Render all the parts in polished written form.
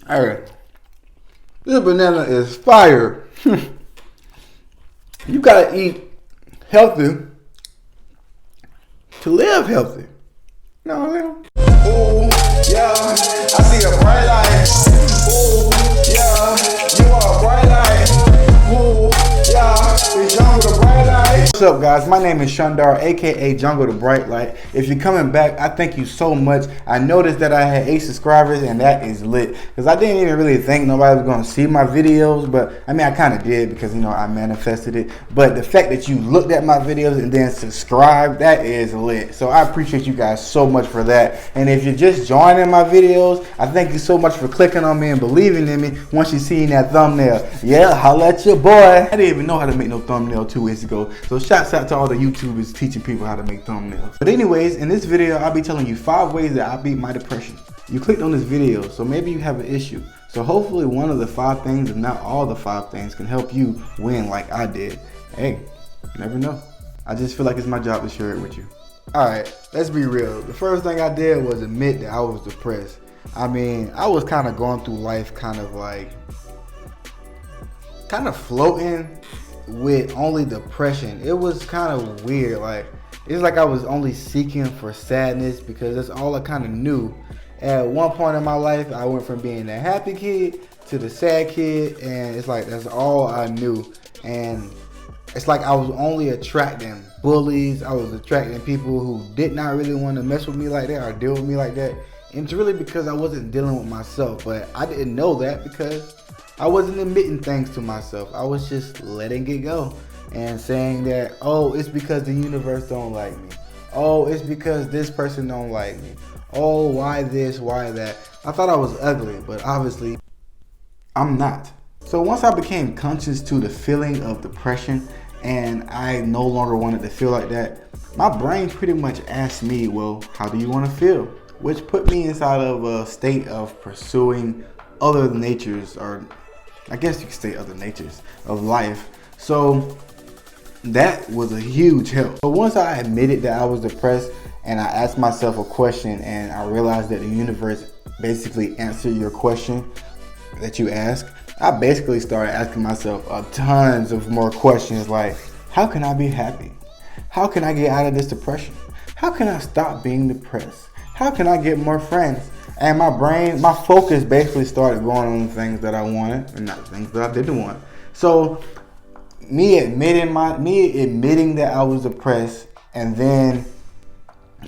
Alright. This banana is fire. You gotta eat healthy to live healthy. You know what I'm saying? Ooh, yeah, I see a bright light. Ooh, yeah, you are a bright light. Ooh, yeah, it's Jungle the Bright Light. What's up, guys? My name is Shundar, aka Jungle the Bright Light. If you're coming back, I thank you so much. I noticed that I had 8 subscribers, and that is lit. Because I didn't even really think nobody was going to see my videos, but I mean, I kind of did because, you know, I manifested it. But the fact that you looked at my videos and then subscribed, that is lit. So I appreciate you guys so much for that. And if you're just joining my videos, I thank you so much for clicking on me and believing in me once you seen that thumbnail. Yeah, holla at your boy. I didn't even know how to make no thumbnail 2 weeks ago. So shouts out to all the YouTubers teaching people how to make thumbnails. But anyways, in this video, I'll be telling you 5 ways that I beat my depression. You clicked on this video, so maybe you have an issue. So hopefully one of the 5 things, if not all the 5 things, can help you win like I did. Hey, you never know. I just feel like it's my job to share it with you. Alright, let's be real. The first thing I did was admit that I was depressed. I mean, I was kind of going through life kind of floating with only depression. It was kind of weird. Like, it's like I was only seeking for sadness because that's all I kind of knew. At one point in my life, I went from being the happy kid to the sad kid, and it's like that's all I knew. And it's like I was only attracting bullies. I was attracting people who did not really want to mess with me like that or deal with me like that. And it's really because I wasn't dealing with myself, but I didn't know that because I wasn't admitting things to myself. I was just letting it go and saying that, oh, it's because the universe don't like me. Oh, it's because this person don't like me. Oh, why this, why that? I thought I was ugly, but obviously I'm not. So once I became conscious to the feeling of depression and I no longer wanted to feel like that, my brain pretty much asked me, well, how do you want to feel? Which put me inside of a state of pursuing other natures, or I guess you could say other natures of life. So that was a huge help. But once I admitted that I was depressed and I asked myself a question and I realized that the universe basically answered your question that you ask, I basically started asking myself tons of more questions like, how can I be happy? How can I get out of this depression? How can I stop being depressed? How can I get more friends? And my brain, my focus basically started going on things that I wanted and not things that I didn't want. So me admitting that I was depressed and then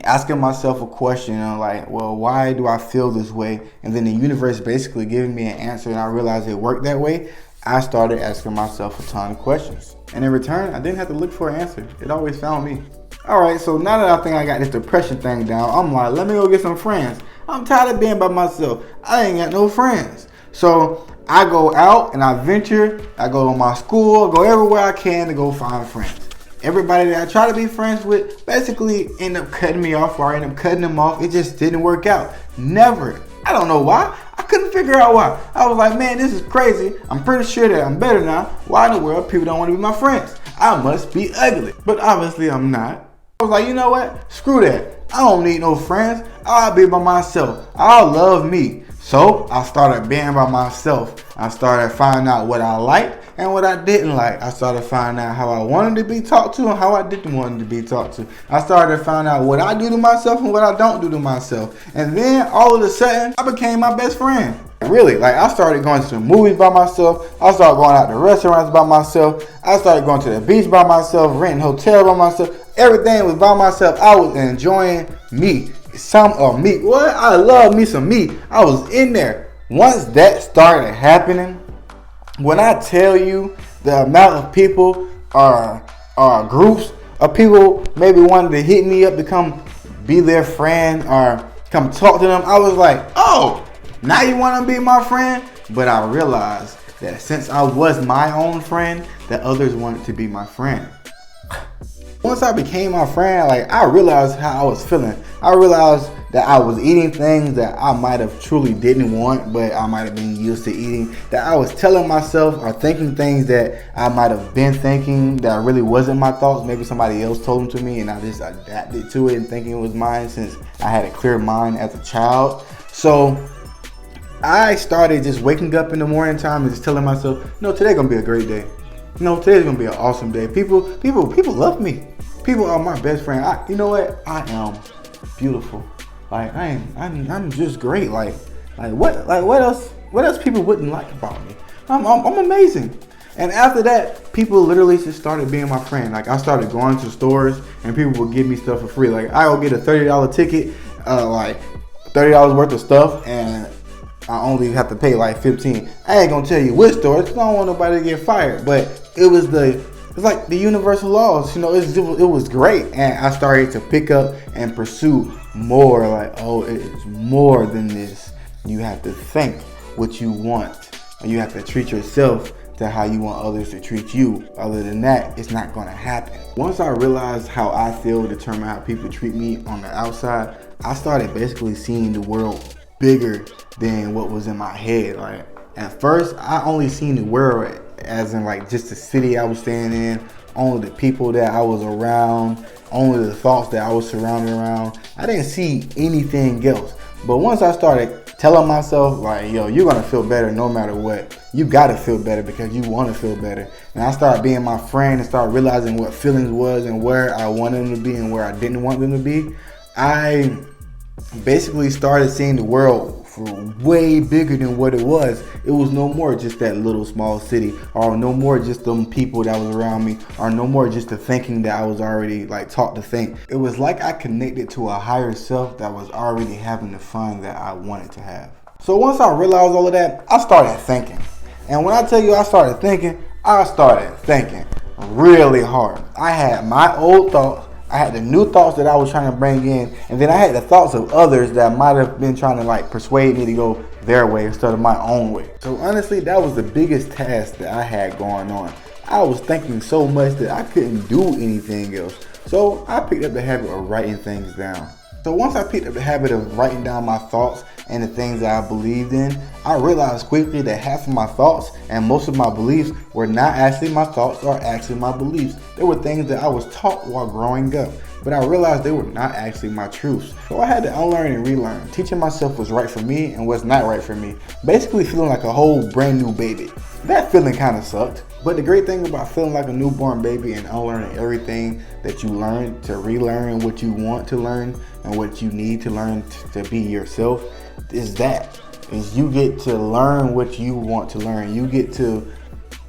asking myself a question, I'm like, well, why do I feel this way? And then the universe basically giving me an answer and I realized it worked that way. I started asking myself a ton of questions. And in return, I didn't have to look for an answer. It always found me. Alright, so now that I think I got this depression thing down, I'm like, let me go get some friends. I'm tired of being by myself. I ain't got no friends. So I go out and I venture. I go to my school, go everywhere I can to go find friends. Everybody that I try to be friends with basically end up cutting me off or I end up cutting them off. It just didn't work out. Never. I don't know why. I couldn't figure out why. I was like, man, this is crazy. I'm pretty sure that I'm better now. Why in the world people don't want to be my friends? I must be ugly. But obviously I'm not. I was like, you know what? Screw that. I don't need no friends. I'll be by myself. I'll love me. So I started being by myself. I started finding out what I liked and what I didn't like. I started finding out how I wanted to be talked to and how I didn't want to be talked to. I started finding out what I do to myself and what I don't do to myself. And then all of a sudden, I became my best friend. Really, like I started going to the movies by myself. I started going out to restaurants by myself. I started going to the beach by myself, renting hotels by myself. Everything was by myself. I was enjoying me. Some of me. What? I love me some me. I was in there. Once that started happening, when I tell you the amount of people or groups of people maybe wanted to hit me up to come be their friend or come talk to them, I was like, oh, now you want to be my friend? But I realized that since I was my own friend, that others wanted to be my friend. Once I became my friend, like I realized how I was feeling. I realized that I was eating things that I might have truly didn't want, but I might have been used to eating. That I was telling myself or thinking things that I might have been thinking that really wasn't my thoughts. Maybe somebody else told them to me and I just adapted to it and thinking it was mine since I had a clear mind as a child. So I started just waking up in the morning time and just telling myself, no, today's gonna be a great day. No, today's gonna be an awesome day. People love me. People are my best friend. You know what? I am beautiful. Like I'm just great. Like what else people wouldn't like about me? I'm amazing. And after that, people literally just started being my friend. Like I started going to stores and people would give me stuff for free. Like I would get a $30 ticket, like $30 worth of stuff, and I only have to pay like $15. I ain't gonna tell you which store, because I don't want nobody to get fired. But it's like the universal laws, you know. It was great, and I started to pick up and pursue more. Like, oh, it's more than this. You have to think what you want, and you have to treat yourself to how you want others to treat you. Other than that, it's not gonna happen. Once I realized how I feel determine how people treat me on the outside, I started basically seeing the world bigger than what was in my head. Like at first, I only seen the world as in like just the city I was staying in, only the people that I was around, only the thoughts that I was surrounded around. I didn't see anything else. But once I started telling myself like, yo, you're gonna feel better no matter what. You gotta feel better because you wanna feel better. And I started being my friend and started realizing what feelings was and where I wanted them to be and where I didn't want them to be. I basically started seeing the world for way bigger than what it was. It was no more just that little small city, or no more just them people that was around me, or no more just the thinking that I was already like taught to think. It was like I connected to a higher self that was already having the fun that I wanted to have. So once I realized all of that, I started thinking. And when I tell you I started thinking really hard. I had my old thoughts, I had the new thoughts that I was trying to bring in, and then I had the thoughts of others that might have been trying to like persuade me to go their way instead of my own way. So honestly, that was the biggest task that I had going on. I was thinking so much that I couldn't do anything else. So I picked up the habit of writing things down. So once I picked up the habit of writing down my thoughts and the things that I believed in, I realized quickly that half of my thoughts and most of my beliefs were not actually my thoughts or actually my beliefs. They were things that I was taught while growing up, but I realized they were not actually my truths. So I had to unlearn and relearn, teaching myself what's right for me and what's not right for me. Basically feeling like a whole brand new baby. That feeling kind of sucked. But the great thing about feeling like a newborn baby and unlearning everything that you learned to relearn what you want to learn and what you need to learn to be yourself is you get to learn what you want to learn. You get to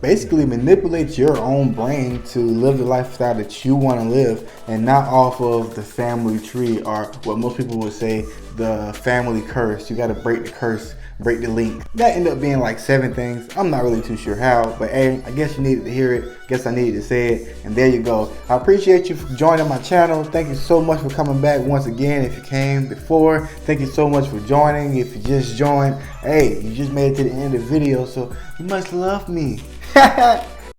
basically manipulate your own brain to live the lifestyle that you want to live and not off of the family tree, or what most people would say, the family curse. You got to break the curse, break the link. That ended up being like 7 things. I'm not really too sure how, but hey, I guess you needed to hear it. Guess I needed to say it, and there you go. I appreciate you for joining my channel. Thank you so much for coming back once again. If you came before, thank you so much for joining. If you just joined, hey, you just made it to the end of the video, so you must love me.